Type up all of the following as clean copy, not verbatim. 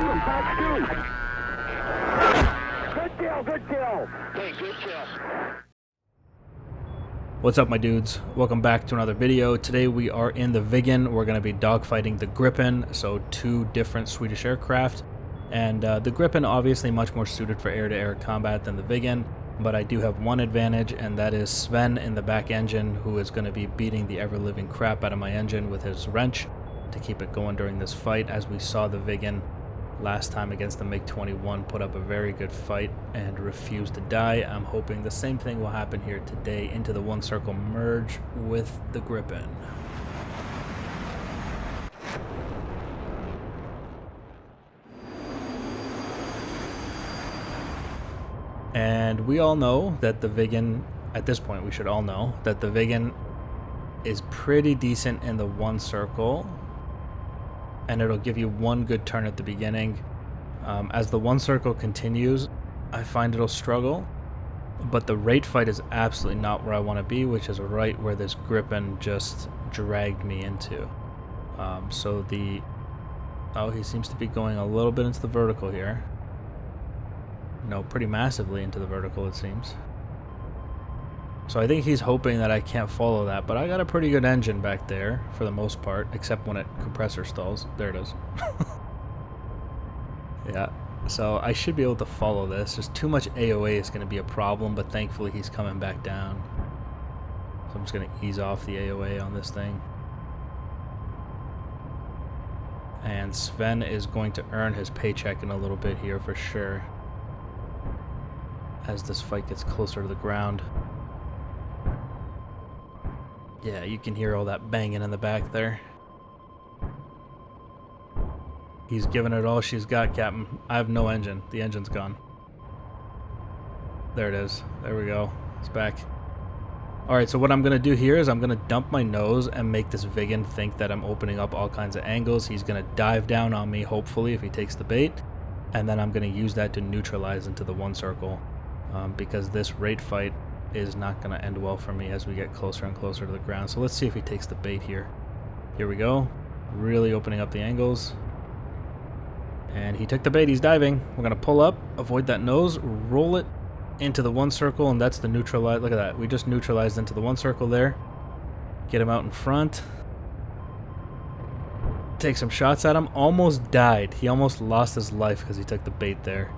Good kill, good kill. Hey, good kill. What's up, my dudes? Welcome back to another video. Today we are in the Viggen. We're going to be dogfighting the Gripen, so two different Swedish aircraft. And the Gripen obviously much more suited for air-to-air combat than the Viggen, but I do have one advantage, and that is Sven in the back engine, who is going to be beating the ever-living crap out of my engine with his wrench to keep it going during this fight. As we saw, the Viggen last time against the MiG-21 put up a very good fight and refused to die. I'm hoping the same thing will happen here today into the one circle merge with the Gripen. And we all know that the Viggen, at this point we should all know, that the Viggen is pretty decent in the one circle, and it'll give you one good turn at the beginning. As the one circle continues, I find it'll struggle, but the rate fight is absolutely not where I want to be, which is right where this Gripen just dragged me into. Oh, he seems to be going a little bit into the vertical here. No, pretty massively into the vertical, it seems. So I think he's hoping that I can't follow that, but I got a pretty good engine back there for the most part, except when it compressor stalls. There it is. Yeah, so I should be able to follow this. Just too much AOA is going to be a problem, but thankfully he's coming back down. So I'm just going to ease off the AOA on this thing. And Sven is going to earn his paycheck in a little bit here for sure, as this fight gets closer to the ground. Yeah, you can hear all that banging in the back there. He's giving it all she's got, Captain. I have no engine. The engine's gone. There it is. There we go. It's back. Alright, so what I'm going to do here is I'm going to dump my nose and make this Viggen think that I'm opening up all kinds of angles. He's going to dive down on me, hopefully, if he takes the bait. And then I'm going to use that to neutralize into the one circle. Because this rate fight is not going to end well for me as we get closer and closer to the ground. So let's see if he takes the bait here. Here we go. Really opening up the angles. And he took the bait. He's diving. We're going to pull up, avoid that nose, roll it into the one circle, and that's the neutralize. Look at that. We just neutralized into the one circle there. Get him out in front. Take some shots at him. Almost died. He almost lost his life because he took the bait there.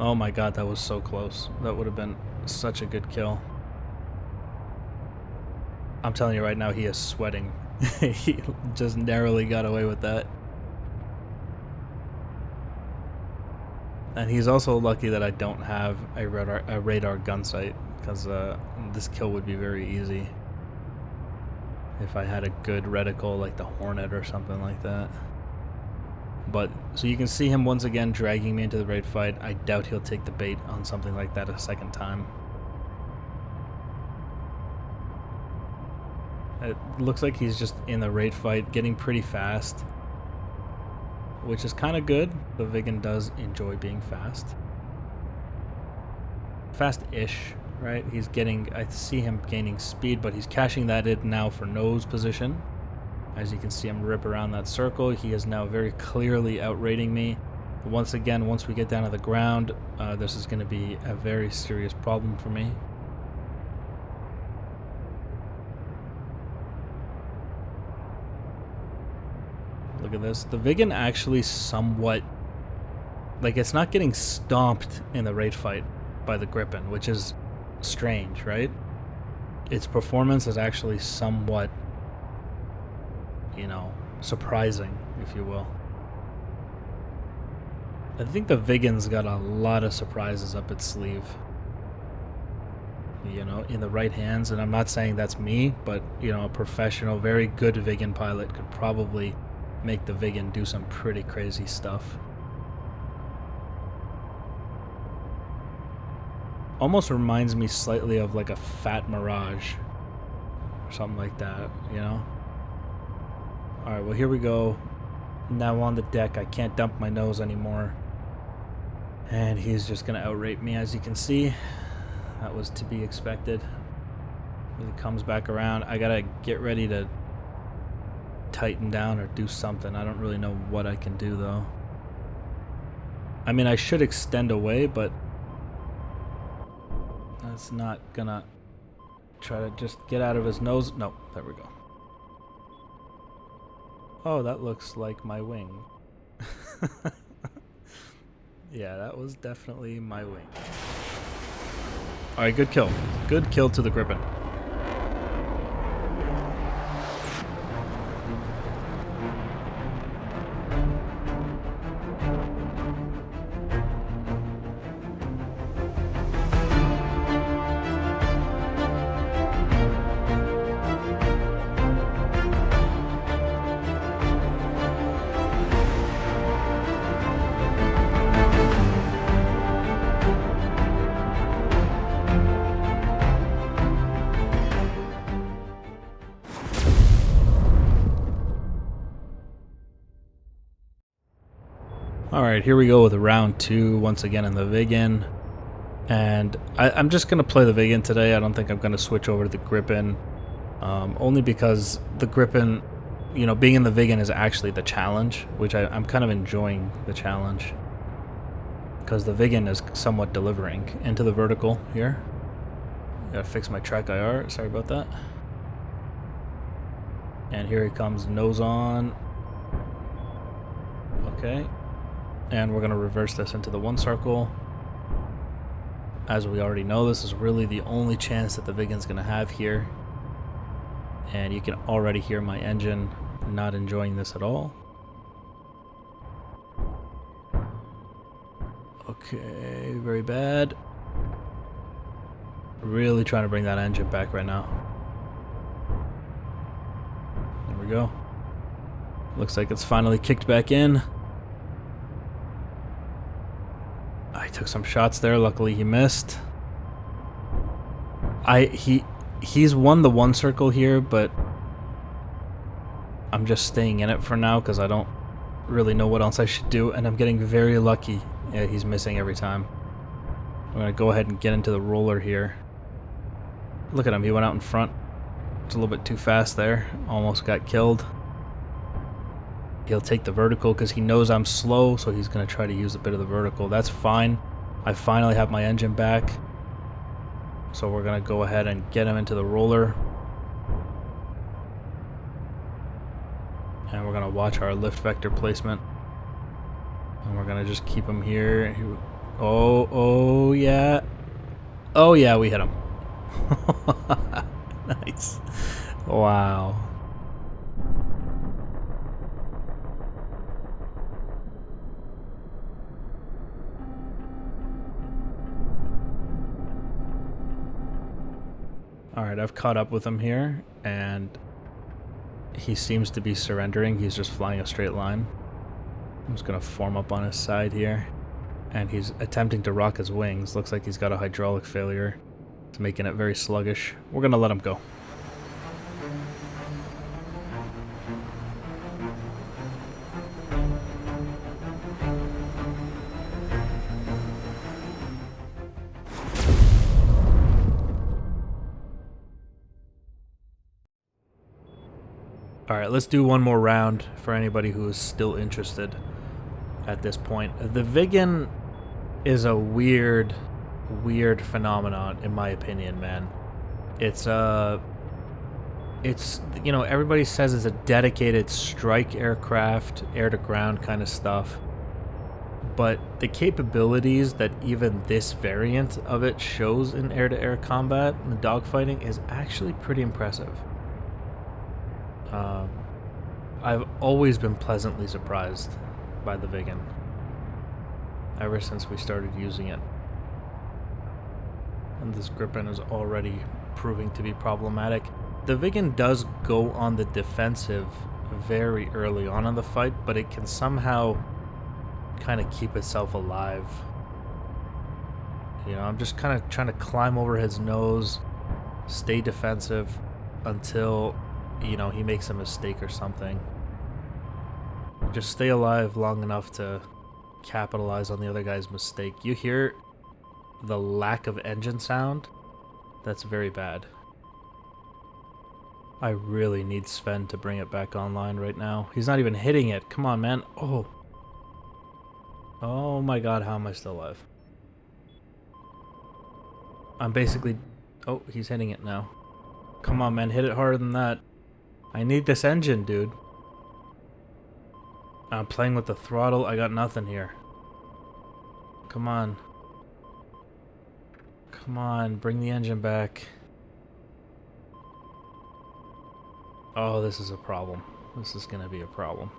Oh my god, that was so close. That would have been such a good kill. I'm telling you right now, he is sweating. He just narrowly got away with that. And he's also lucky that I don't have a radar gun sight, because this kill would be very easy if I had a good reticle like the Hornet or something like that. But, so you can see him once again dragging me into the raid fight. I doubt he'll take the bait on something like that a second time. It looks like he's just in the raid fight, getting pretty fast, which is kind of good. The Viggen does enjoy being fast. Fast-ish, right? He's getting, I see him gaining speed, but he's cashing that in now for nose position. As you can see him rip around that circle, he is now very clearly outrating me. Once again, once we get down to the ground, this is going to be a very serious problem for me. Look at this. The Viggen actually somewhat, like, it's not getting stomped in the raid fight by the Gripen, which is strange, right? Its performance is actually somewhat, you know, surprising, if you will. I think the Viggen's got a lot of surprises up its sleeve, you know, in the right hands. And I'm not saying that's me, but, you know, a professional, very good Viggen pilot could probably make the Viggen do some pretty crazy stuff. almost reminds me slightly of like a fat Mirage or something like that, you know? Alright, well here we go. Now on the deck, I can't dump my nose anymore. And he's just gonna outrate me, as you can see. That was to be expected. When he comes back around, I gotta get ready to tighten down or do something. I don't really know what I can do though. I mean, I should extend away, but that's not gonna try to just get out of his nose. No, there we go. Oh, that looks like my wing. Yeah, that was definitely my wing. Alright, good kill. Good kill to the Gripen. Alright, here we go with round 2 once again in the Viggen. And I'm just going to play the Viggen today. I don't think I'm going to switch over to the Gripen. Only because the Gripen, you know, being in the Viggen is actually the challenge, which I'm kind of enjoying the challenge. Because the Viggen is somewhat delivering. Into the vertical here. Gotta fix my track IR, sorry about that. And here he comes, nose on. Okay. And we're going to reverse this into the 1 circle. As we already know, this is really the only chance that the Viggen's going to have here. And you can already hear my engine not enjoying this at all. Okay, very bad. Really trying to bring that engine back right now. There we go. Looks like it's finally kicked back in. I took some shots there. Luckily, he missed. He's won the 1 circle here, but I'm just staying in it for now because I don't really know what else I should do, and I'm getting very lucky. Yeah, he's missing every time. I'm gonna go ahead and get into the roller here. Look at him. He went out in front. It's a little bit too fast there. Almost got killed. He'll take the vertical because he knows I'm slow, so he's going to try to use a bit of the vertical. That's fine. I finally have my engine back. So we're going to go ahead and get him into the roller. And we're going to watch our lift vector placement. And we're going to just keep him here. Oh yeah. Oh yeah, we hit him. Nice. Wow. Alright, I've caught up with him here, and he seems to be surrendering. He's just flying a straight line. I'm just going to form up on his side here. And he's attempting to rock his wings. Looks like he's got a hydraulic failure. It's making it very sluggish. We're going to let him go. Alright, let's do one more round for anybody who is still interested at this point. The Viggen is a weird phenomenon, in my opinion, man. It's you know, everybody says it's a dedicated strike aircraft, air-to-ground kind of stuff. But the capabilities that even this variant of it shows in air-to-air combat and the dogfighting is actually pretty impressive. I've always been pleasantly surprised by the Viggen ever since we started using it. And this Gripen is already proving to be problematic. The Viggen does go on the defensive very early on in the fight, but it can somehow kind of keep itself alive You know, I'm just kind of trying to climb over his nose, stay defensive until, you know, he makes a mistake or something. Just stay alive long enough to capitalize on the other guy's mistake. You hear the lack of engine sound? That's very bad. I really need Sven to bring it back online right now. He's not even hitting it. Come on, man. Oh. Oh my god, how am I still alive? I'm basically... Oh, he's hitting it now. Come on, man. Hit it harder than that. I need this engine, dude. I'm playing with the throttle. I got nothing here. Come on. Come on. Bring the engine back. Oh, this is a problem. This is going to be a problem.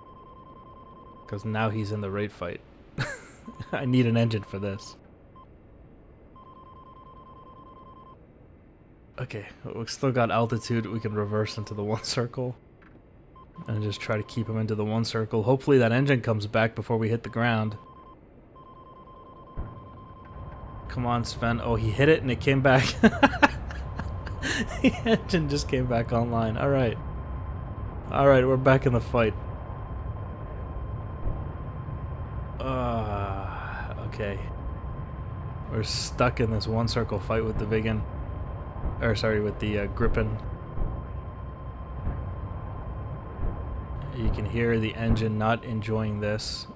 Because now he's in the raid fight. I need an engine for this. Okay, we've still got altitude. We can reverse into the one circle. And just try to keep him into the one circle. Hopefully that engine comes back before we hit the ground. Come on, Sven. Oh, he hit it and it came back. The engine just came back online. Alright. Alright, we're back in the fight. Okay. We're stuck in this one circle fight with the Viggen. Or sorry, with the Gripen. You can hear the engine not enjoying this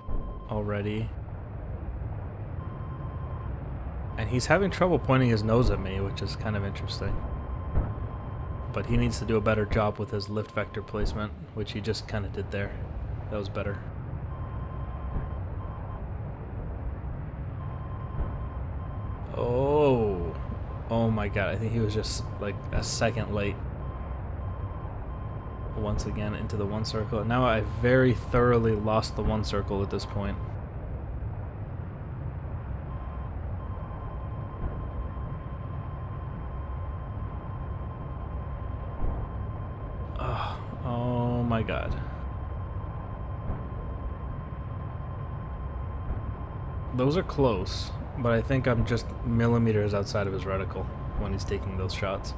already. And he's having trouble pointing his nose at me, which is kind of interesting. But he needs to do a better job with his lift vector placement, which he just kind of did there. That was better. Oh. Oh my god, I think he was just like a second late. Once again into the one circle. Now I very thoroughly lost the one circle at this point. Oh my god. Those are close, but I think I'm just millimeters outside of his reticle when he's taking those shots.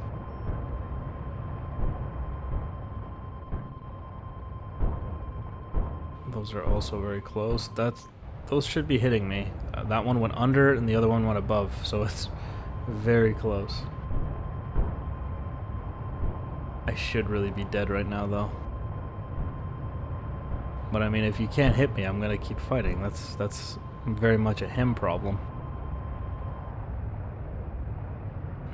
Those are also very close. Those should be hitting me. That one went under and the other one went above, so it's very close. I should really be dead right now, though. But I mean, if you can't hit me, I'm gonna keep fighting. That's very much a him problem.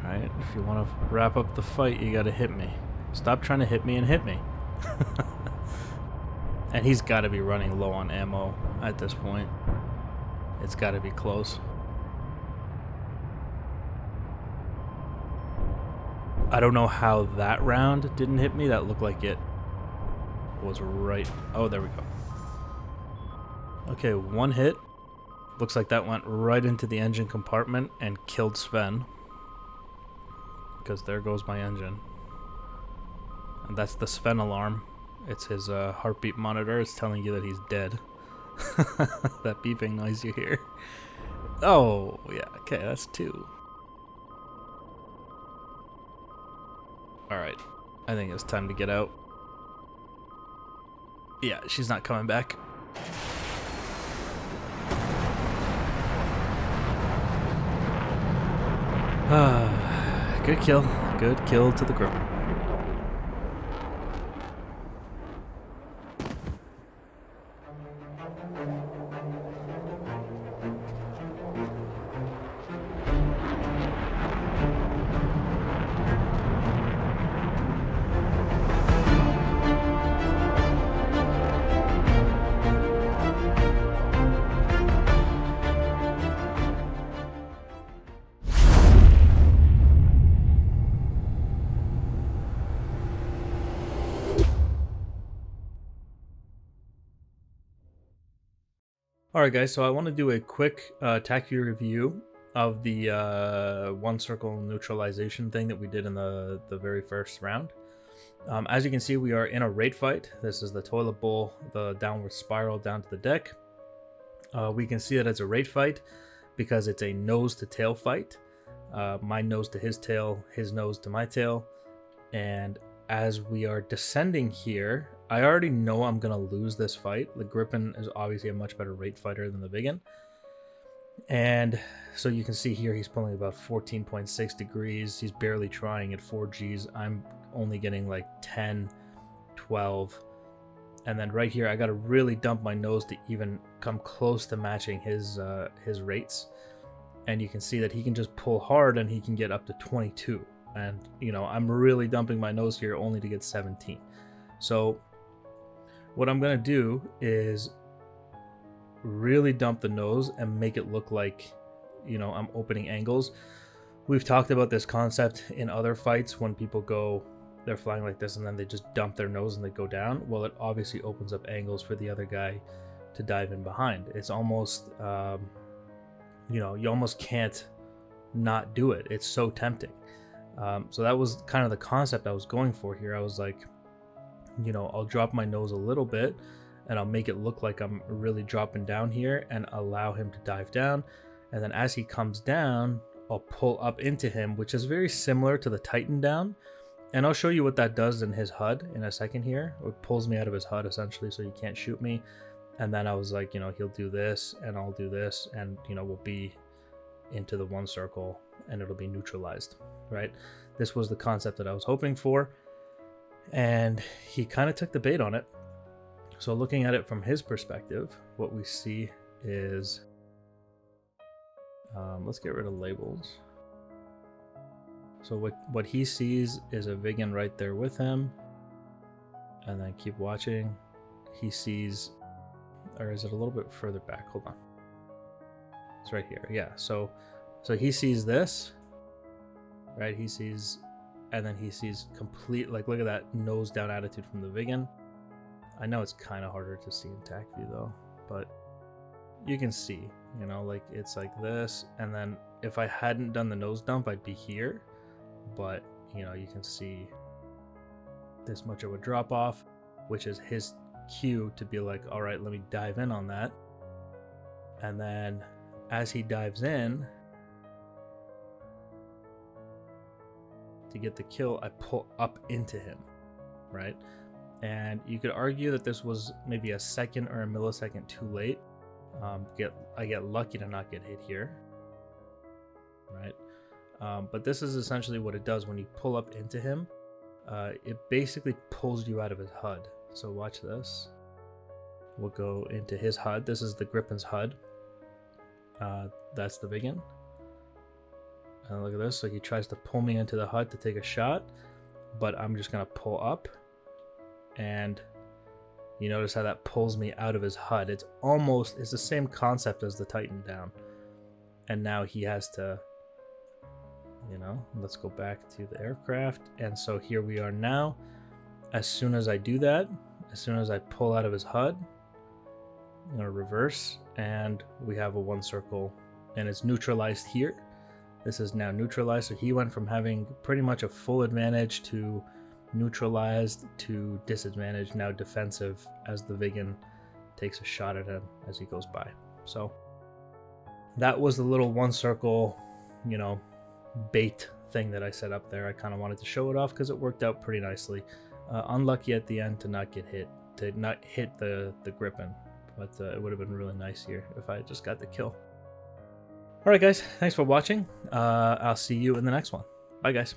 Alright, if you want to wrap up the fight, you gotta hit me. Stop trying to hit me and hit me. And he's gotta be running low on ammo at this point. It's gotta be close. I don't know how that round didn't hit me. That looked like it was right... Oh, there we go. Okay, one hit. Looks like that went right into the engine compartment and killed Sven. Because there goes my engine. And that's the Sven alarm. It's his heartbeat monitor. It's telling you that he's dead. That beeping noise you hear. Oh, yeah. Okay, that's 2. Alright. I think it's time to get out. Yeah, she's not coming back. Good kill. Good kill to the Gripen. Alright guys, so I want to do a quick tacky review of the one circle neutralization thing that we did in the very first round. As you can see, we are in a raid fight. This is the toilet bowl, the downward spiral down to the deck. We can see that it's a raid fight. because it's a nose to tail fight. My nose to his tail, his nose to my tail. And as we are descending here, I already know I'm going to lose this fight. The Gripen is obviously a much better rate fighter than the Viggen. And so you can see here he's pulling about 14.6 degrees. He's barely trying at 4 Gs. I'm only getting like 10, 12. And then right here, I got to really dump my nose to even come close to matching his rates. And you can see that he can just pull hard and he can get up to 22. And, you know, I'm really dumping my nose here only to get 17. So what I'm going to do is really dump the nose and make it look like, you know, I'm opening angles. We've talked about this concept in other fights when people go, they're flying like this and then they just dump their nose and they go down. Well, it obviously opens up angles for the other guy to dive in behind. It's almost, you know, you almost can't not do it. It's so tempting. So that was kind of the concept I was going for here. I was like, you know, I'll drop my nose a little bit and I'll make it look like I'm really dropping down here and allow him to dive down. And then as he comes down, I'll pull up into him, which is very similar to the Titan down. And I'll show you what that does in his HUD in a second here. It pulls me out of his HUD essentially, so he can't shoot me. And then I was like, you know, he'll do this and I'll do this, and, you know, we'll be into the one circle and it'll be neutralized, right? This was the concept that I was hoping for. And he kind of took the bait on it. So looking at it from his perspective, what we see is, let's get rid of labels. So what he sees is a Viggen right there with him. And then keep watching. He sees, or is it a little bit further back? Hold on. It's right here. Yeah. So he sees this, right? He sees, and then he sees complete, like, look at that nose down attitude from the Viggen. I know it's kind of harder to see in TAC view though, but you can see, you know, like it's like this. And then if I hadn't done the nose dump, I'd be here. But, you know, you can see this much of a drop off, which is his cue to be like, all right, let me dive in on that. And then as he dives in to get the kill, I pull up into him, right? And you could argue that this was maybe a second or a millisecond too late. I get lucky to not get hit here, right? But this is essentially what it does when you pull up into him. It basically pulls you out of his HUD. So watch this. We'll go into his HUD. This is the Gripen's HUD. That's the Viggen. And look at this. So he tries to pull me into the HUD to take a shot, but I'm just going to pull up. And you notice how that pulls me out of his HUD. It's the same concept as the Titan down. And now he has to, you know, let's go back to the aircraft. And so here we are now. As soon as I do that, as soon as I pull out of his HUD, I'm going to reverse, and we have a one circle, and it's neutralized here. This is now neutralized. So he went from having pretty much a full advantage to neutralized to disadvantage, now defensive, as the Viggen takes a shot at him as he goes by. So that was the little one circle, you know, bait thing that I set up there. I kind of wanted to show it off because it worked out pretty nicely. Unlucky at the end to not get hit, to not hit the Gripen, but it would have been really nice here if I just got the kill. All right, guys, thanks for watching. I'll see you in the next one. Bye, guys.